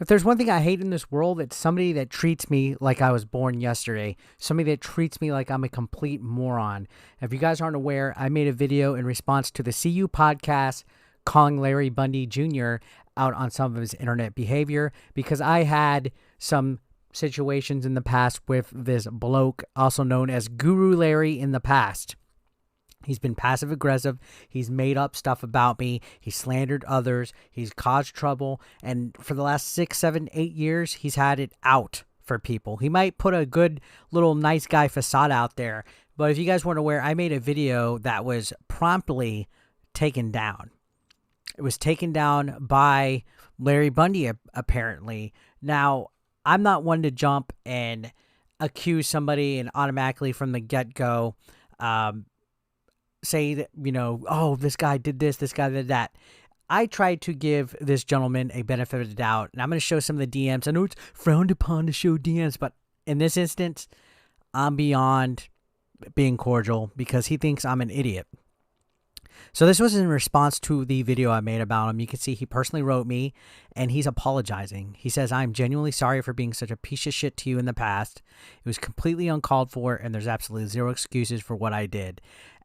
If there's one thing I hate in this world, it's somebody that treats me like I was born yesterday. Somebody that treats me like I'm a complete moron. If you guys aren't aware, I made a video in response to the CU podcast calling Larry Bundy Jr. out on some of his internet behavior because I had some situations in the past with this bloke, also known as Guru Larry in the past. He's been passive aggressive. He's made up stuff about me. He's slandered others. He's caused trouble. And for the last 6, 7, 8 years, he's had it out for people. He might put a good little nice guy facade out there. But if you guys weren't aware, I made a video that was promptly taken down. It was taken down by Larry Bundy, apparently. Now, I'm not one to jump and accuse somebody and automatically from the get-go say that, oh, this guy did this guy did that. I tried to give this gentleman a benefit of the doubt, and I'm going to show some of the DMs. I know it's frowned upon to show DMs, but in this instance, I'm beyond being cordial because he thinks I'm an idiot. So this was in response to the video I made about him. You can see he personally wrote me, and he's apologizing. He says, I'm genuinely sorry for being such a piece of shit to you in the past. It was completely uncalled for, and there's absolutely zero excuses for what I did.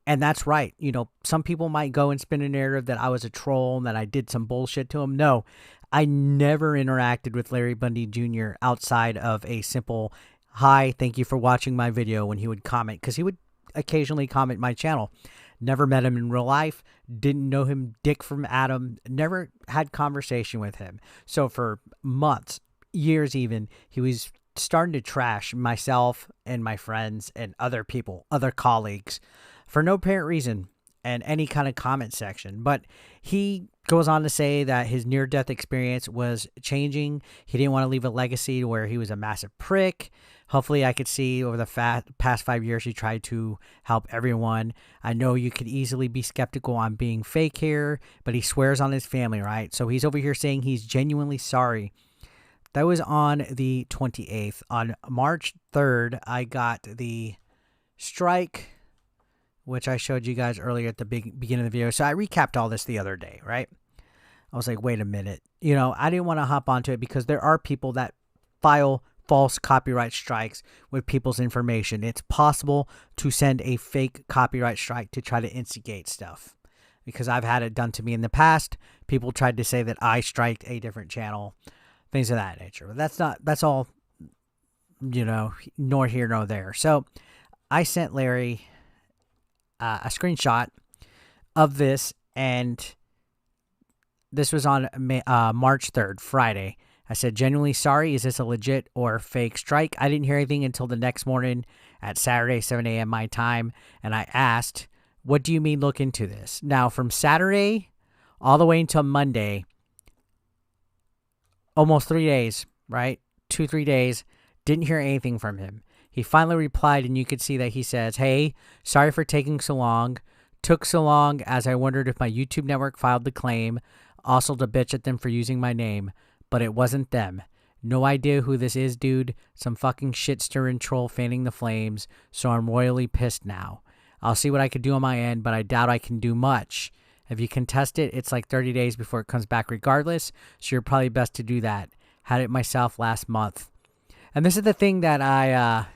And that's right. Some people might go and spin a narrative that I was a troll and that I did some bullshit to him. No, I never interacted with Larry Bundy Jr. outside of a simple, hi, thank you for watching my video when he would comment, because he would occasionally comment my channel. Never met him in real life, didn't know him dick from Adam, never had conversation with him. So for months, years even, he was starting to trash myself and my friends and other people, other colleagues, for no apparent reason and any kind of comment section. But he goes on to say that his near-death experience was changing. He didn't want to leave a legacy where he was a massive prick. Hopefully I could see over the past 5 years he tried to help everyone. I know you could easily be skeptical on being fake here, but he swears on his family, right? So he's over here saying he's genuinely sorry. That was on the 28th. On March 3rd, I got the strike, which I showed you guys earlier at the beginning of the video. So I recapped all this the other day, right? I was like, wait a minute. I didn't want to hop onto it because there are people that file false copyright strikes with people's information. It's possible to send a fake copyright strike to try to instigate stuff, because I've had it done to me in the past. People tried to say that I striked a different channel, things of that nature. But that's all, nor here nor there. So I sent Larry a screenshot of this, and this was on March 3rd, Friday. I said, genuinely sorry. Is this a legit or fake strike? I didn't hear anything until the next morning at Saturday, 7 a.m. my time. And I asked, what do you mean look into this? Now, from Saturday all the way until Monday, almost 3 days, right? 2-3 days, didn't hear anything from him. He finally replied, and you could see that he says, hey, sorry for taking so long. Took so long as I wondered if my YouTube network filed the claim. Also to bitch at them for using my name. But it wasn't them. No idea who this is, dude. Some fucking shit-stirring troll fanning the flames, so I'm royally pissed now. I'll see what I could do on my end, but I doubt I can do much. If you contest it, it's like 30 days before it comes back regardless, so you're probably best to do that. Had it myself last month. And this is the thing that I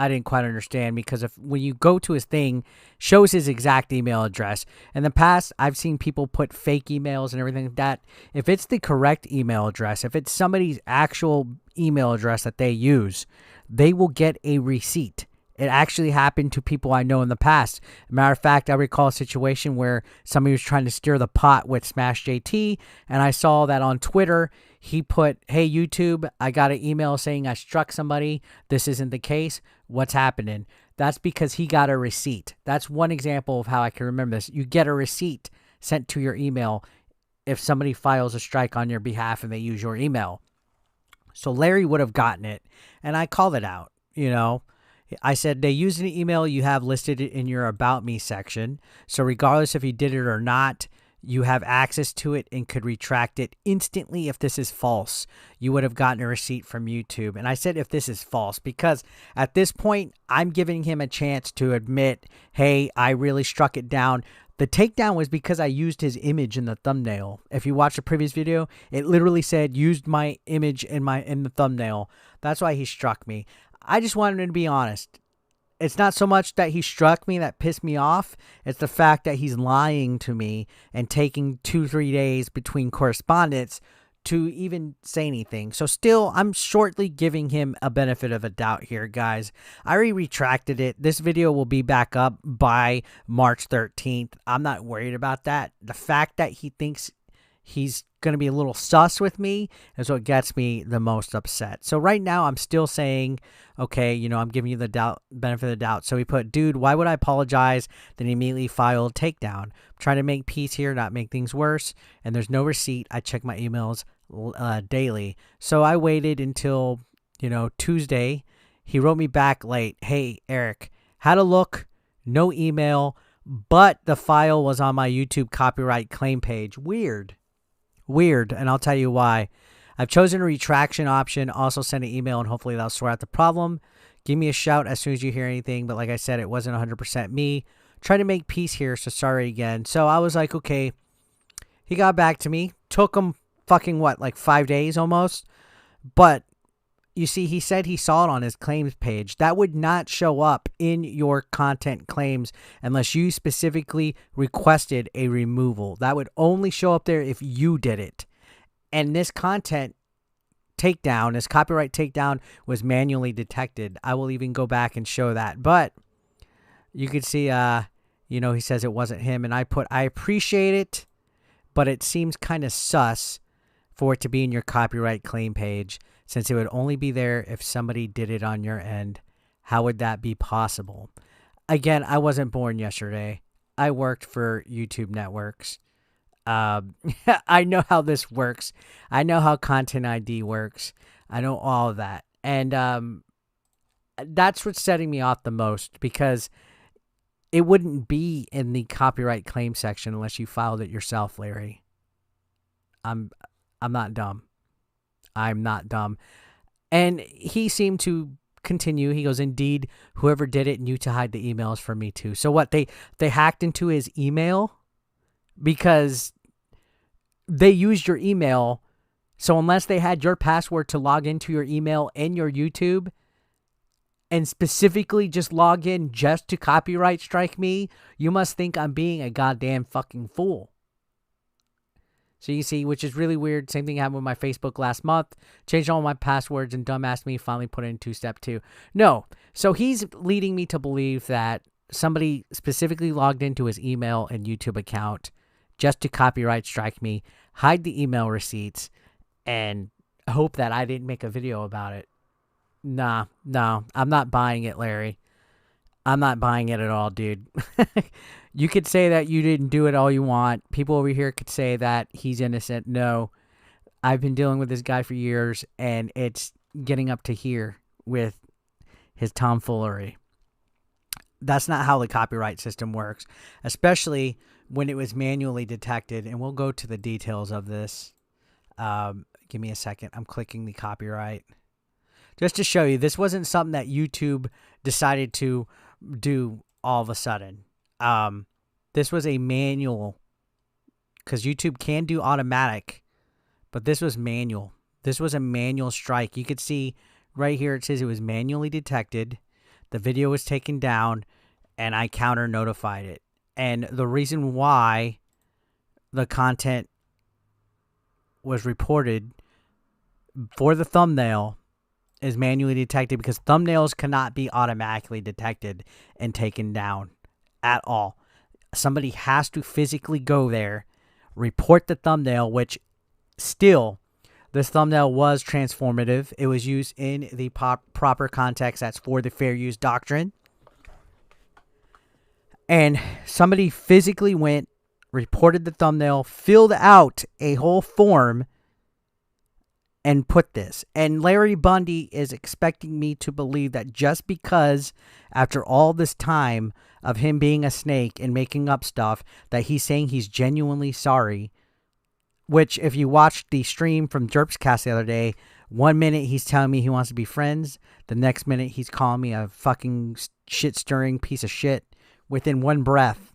didn't quite understand, because when you go to his thing, shows his exact email address. In the past, I've seen people put fake emails and everything like that. If it's the correct email address, if it's somebody's actual email address that they use, they will get a receipt. It actually happened to people I know in the past. Matter of fact, I recall a situation where somebody was trying to stir the pot with Smash JT, and I saw that on Twitter. He put, hey, YouTube, I got an email saying I struck somebody. This isn't the case. What's happening? That's because he got a receipt. That's one example of how I can remember this. You get a receipt sent to your email if somebody files a strike on your behalf and they use your email. So Larry would have gotten it, and I called it out, I said, they used an email you have listed in your About Me section. So regardless if you did it or not, you have access to it and could retract it instantly if this is false. You would have gotten a receipt from YouTube. And I said if this is false, because at this point, I'm giving him a chance to admit, hey, I really struck it down. The takedown was because I used his image in the thumbnail. If you watch the previous video, it literally said used my image in the thumbnail. That's why he struck me. I just wanted him to be honest. It's not so much that he struck me that pissed me off. It's the fact that he's lying to me and taking 2-3 days between correspondence to even say anything. So still, I'm shortly giving him a benefit of a doubt here, guys. I already retracted it. This video will be back up by March 13th. I'm not worried about that. The fact that he thinks he's going to be a little sus with me is what gets me the most upset. So right now I'm still saying, okay, I'm giving you the benefit of the doubt. So he put, dude, why would I apologize? Then he immediately filed takedown. I'm trying to make peace here, not make things worse. And there's no receipt. I check my emails daily. So I waited until, Tuesday. He wrote me back late. Hey, Eric, had a look, no email, but the file was on my YouTube copyright claim page. Weird, and I'll tell you why. I've chosen a retraction option. Also send an email, and hopefully that'll sort out the problem. Give me a shout as soon as you hear anything. But like I said, it wasn't 100% me. Trying to make peace here, so sorry again. So I was like, okay. He got back to me. Took him fucking 5 days almost. But you see, he said he saw it on his claims page. That would not show up in your content claims unless you specifically requested a removal. That would only show up there if you did it. And this content takedown, this copyright takedown, was manually detected. I will even go back and show that. But you could see, he says it wasn't him. And I appreciate it, but it seems kind of sus for it to be in your copyright claim page, since it would only be there if somebody did it on your end. How would that be possible? Again, I wasn't born yesterday. I worked for YouTube networks. I know how this works. I know how Content ID works. I know all of that. And that's what's setting me off the most, because it wouldn't be in the copyright claim section unless you filed it yourself, Larry. I'm not dumb. I'm not dumb. And he seemed to continue. He goes, indeed, whoever did it knew to hide the emails from me too. So what, they hacked into his email because they used your email. So unless they had your password to log into your email and your YouTube, and specifically just log in just to copyright strike me, you must think I'm being a goddamn fucking fool. So you see, which is really weird. Same thing happened with my Facebook last month. Changed all my passwords, and dumbass me finally put in 2-step 2. No. So he's leading me to believe that somebody specifically logged into his email and YouTube account just to copyright strike me, hide the email receipts, and hope that I didn't make a video about it. Nah, no, I'm not buying it, Larry. I'm not buying it at all, dude. You could say that you didn't do it all you want. People over here could say that he's innocent. No, I've been dealing with this guy for years, and it's getting up to here with his tomfoolery. That's not how the copyright system works, especially when it was manually detected. And we'll go to the details of this. Give me a second. I'm clicking the copyright. Just to show you, this wasn't something that YouTube decided to do all of a sudden. This was a manual, because YouTube can do automatic, but this was manual. This was a manual strike. You could see right here, it says it was manually detected. The video was taken down, and I counter notified it. And the reason why the content was reported for the thumbnail is manually detected, because thumbnails cannot be automatically detected and taken down at all. Somebody has to physically go there, report the thumbnail, which still, this thumbnail was transformative. It was used in the proper context. That's for the fair use doctrine. And somebody physically went, reported the thumbnail, filled out a whole form, and put this. And Larry Bundy is expecting me to believe that just because after all this time of him being a snake and making up stuff, that he's saying he's genuinely sorry. Which, if you watched the stream from Jerpscast the other day, 1 minute he's telling me he wants to be friends. The next minute he's calling me a fucking shit-stirring piece of shit within one breath.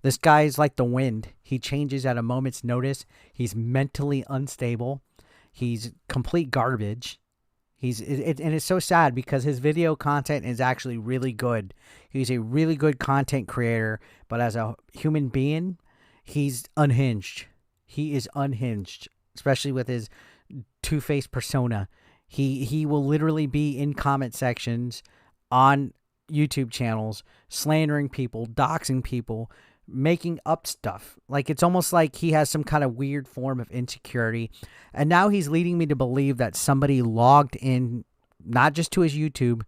This guy is like the wind. He changes at a moment's notice. He's mentally unstable. He's complete garbage. And it's so sad because his video content is actually really good. He's a really good content creator, but as a human being, he's unhinged. He is unhinged, especially with his two-faced persona. He will literally be in comment sections on YouTube channels, slandering people, doxing people, making up stuff. Like, it's almost like he has some kind of weird form of insecurity. And now he's leading me to believe that somebody logged in, not just to his YouTube,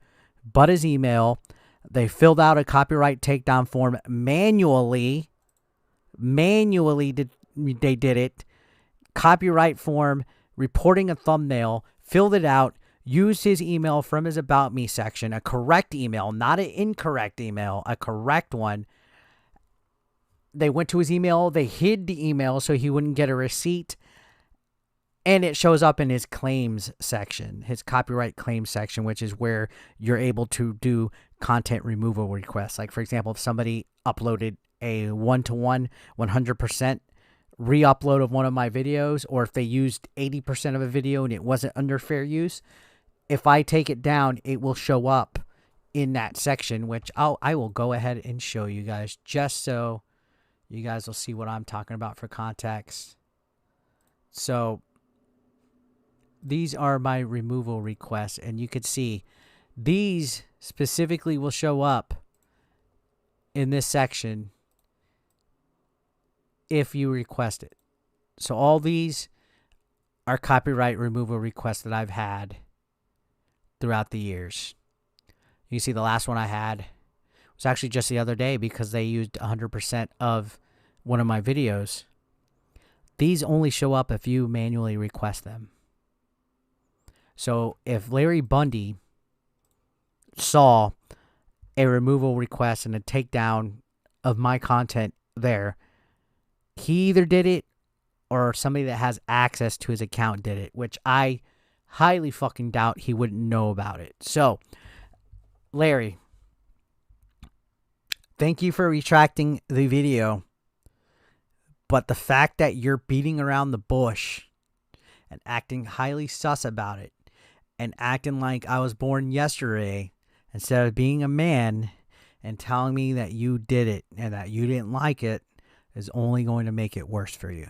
but his email. They filled out a copyright takedown form manually. They did it. Copyright form, reporting a thumbnail, filled it out, used his email from his About Me section, a correct email, not an incorrect email, a correct one. They went to his email. They hid the email so he wouldn't get a receipt. And it shows up in his claims section, his copyright claims section, which is where you're able to do content removal requests. Like, for example, if somebody uploaded a 1-to-1, 100% re-upload of one of my videos, or if they used 80% of a video and it wasn't under fair use, if I take it down, it will show up in that section, which I will go ahead and show you guys just so you guys will see what I'm talking about for context. So these are my removal requests, and you could see these specifically will show up in this section if you request it. So all these are copyright removal requests that I've had throughout the years. You see the last one I had was actually just the other day because they used 100% of one of my videos. These only show up if you manually request them. So if Larry Bundy saw a removal request and a takedown of my content there, he either did it or somebody that has access to his account did it, which I highly fucking doubt he wouldn't know about it. So, Larry, thank you for retracting the video. But the fact that you're beating around the bush and acting highly sus about it and acting like I was born yesterday instead of being a man and telling me that you did it and that you didn't like it is only going to make it worse for you.